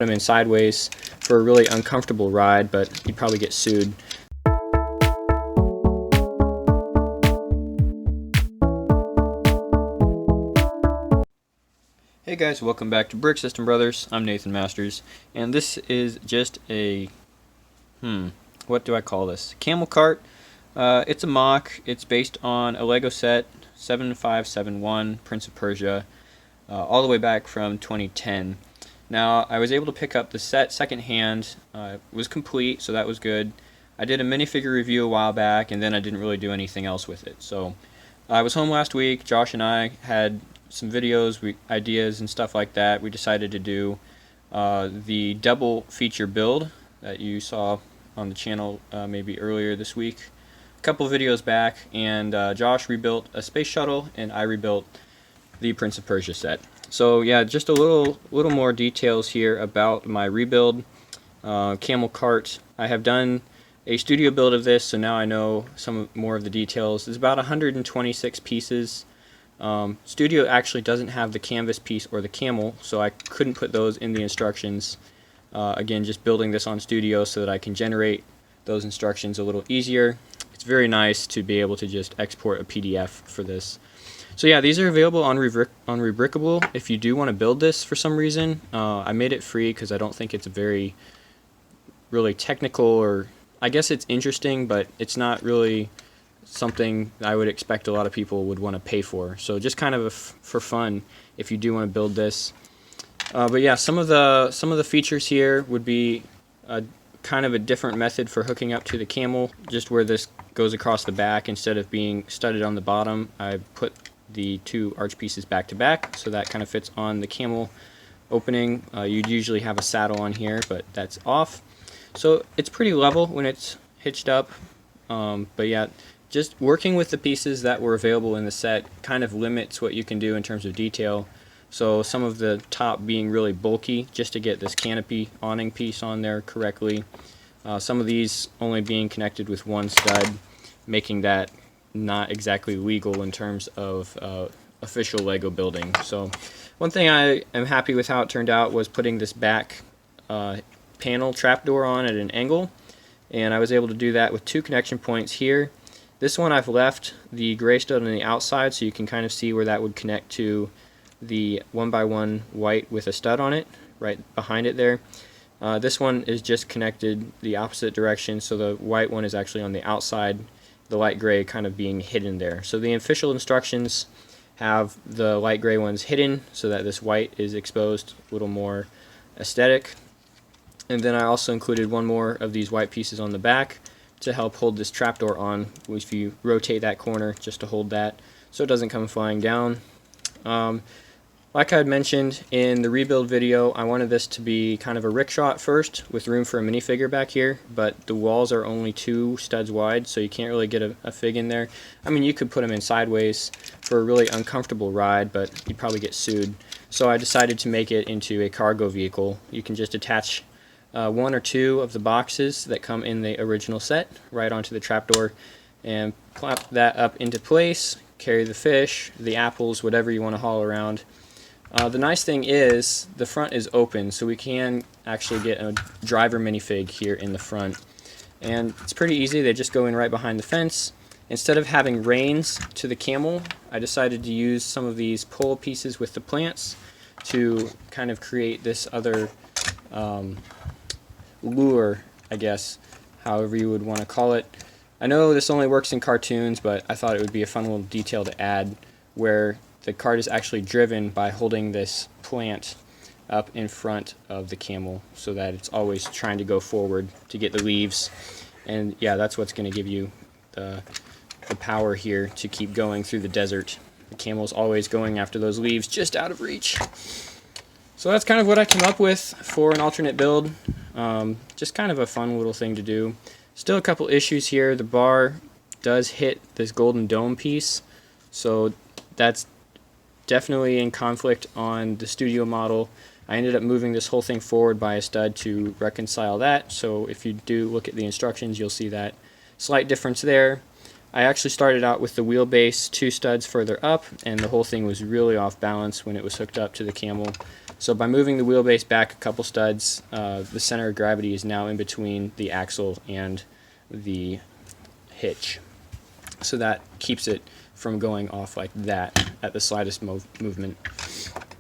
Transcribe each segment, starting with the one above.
him in sideways for a really uncomfortable ride, but he'd probably get sued. Hey guys, welcome back to Brick System Brothers. I'm Nathan Masters, and this is just a, what do I call this? Camel cart. It's a mock. It's based on a Lego set, 7571, Prince of Persia, all the way back from 2010. Now, I was able to pick up the set secondhand. It was complete, so that was good. I did a minifigure review a while back, and then I didn't really do anything else with it. So, I was home last week. Josh and I had some videos, ideas, and stuff like that. We decided to do the double feature build that you saw on the channel maybe earlier this week. A couple videos back, and Josh rebuilt a space shuttle, and I rebuilt the Prince of Persia set. So yeah, just a little more details here about my rebuild camel cart. I have done a studio build of this, so now I know some more of the details. It's about 126 pieces. Studio actually doesn't have the canvas piece or the camel, so I couldn't put those in the instructions. Again, just building this on Studio so that I can generate those instructions a little easier. It's very nice to be able to just export a PDF for this. So yeah, these are available on Rebrickable if you do want to build this for some reason. I made it free because I don't think it's very really technical, or I guess it's interesting, but it's not really something I would expect a lot of people would want to pay for. So just kind of for fun if you do want to build this. But yeah, some of the features here would be kind of a different method for hooking up to the camel, just where this goes across the back instead of being studded on the bottom. I put the two arch pieces back to back, so that kind of fits on the camel opening. You'd usually have a saddle on here, but that's off. So it's pretty level when it's hitched up. But yeah, just working with the pieces that were available in the set kind of limits what you can do in terms of detail. So some of the top being really bulky just to get this canopy awning piece on there correctly. Some of these only being connected with one stud, making that not exactly legal in terms of official Lego building. So one thing I am happy with how it turned out was putting this back panel trapdoor on at an angle, and I was able to do that with two connection points here. This one I've left the gray stud on the outside, so you can kind of see where that would connect to the 1x1 white with a stud on it, right behind it there. This one is just connected the opposite direction, so the white one is actually on the outside, the light gray kind of being hidden there. So the official instructions have the light gray ones hidden so that this white is exposed, a little more aesthetic. And then I also included one more of these white pieces on the back to help hold this trapdoor on, if you rotate that corner just to hold that so it doesn't come flying down. Like I had mentioned in the rebuild video, I wanted this to be kind of a rickshaw at first with room for a minifigure back here, but the walls are only 2 studs wide, so you can't really get a fig in there. I mean, you could put them in sideways for a really uncomfortable ride, but you'd probably get sued. So I decided to make it into a cargo vehicle. You can just attach 1 or 2 of the boxes that come in the original set right onto the trapdoor and clap that up into place, carry the fish, the apples, whatever you want to haul around. The nice thing is the front is open, so we can actually get a driver minifig here in the front. And it's pretty easy. They just go in right behind the fence. Instead of having reins to the camel, I decided to use some of these pole pieces with the plants to kind of create this other lure, I guess, however you would want to call it. I know this only works in cartoons, but I thought it would be a fun little detail to add where the cart is actually driven by holding this plant up in front of the camel so that it's always trying to go forward to get the leaves. And yeah, that's what's going to give you the power here to keep going through the desert. The camel's always going after those leaves just out of reach. So that's kind of what I came up with for an alternate build. Just kind of a fun little thing to do. Still a couple issues here. The bar does hit this golden dome piece, so that's definitely in conflict on the studio model. I ended up moving this whole thing forward by a stud to reconcile that, so if you do look at the instructions, you'll see that slight difference there. I actually started out with the wheelbase 2 studs further up, and the whole thing was really off balance when it was hooked up to the camel. So by moving the wheelbase back a couple studs, the center of gravity is now in between the axle and the hitch. So that keeps it from going off like that at the slightest movement.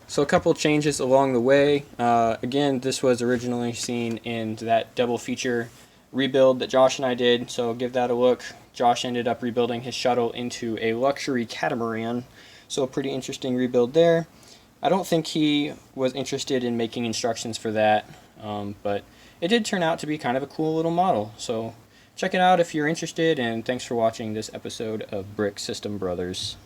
So a couple changes along the way. Again, this was originally seen in that double feature rebuild that Josh and I did, so give that a look. Josh ended up rebuilding his shuttle into a luxury catamaran, so a pretty interesting rebuild there. I don't think he was interested in making instructions for that, but it did turn out to be kind of a cool little model. So check it out if you're interested, and thanks for watching this episode of Brick System Brothers.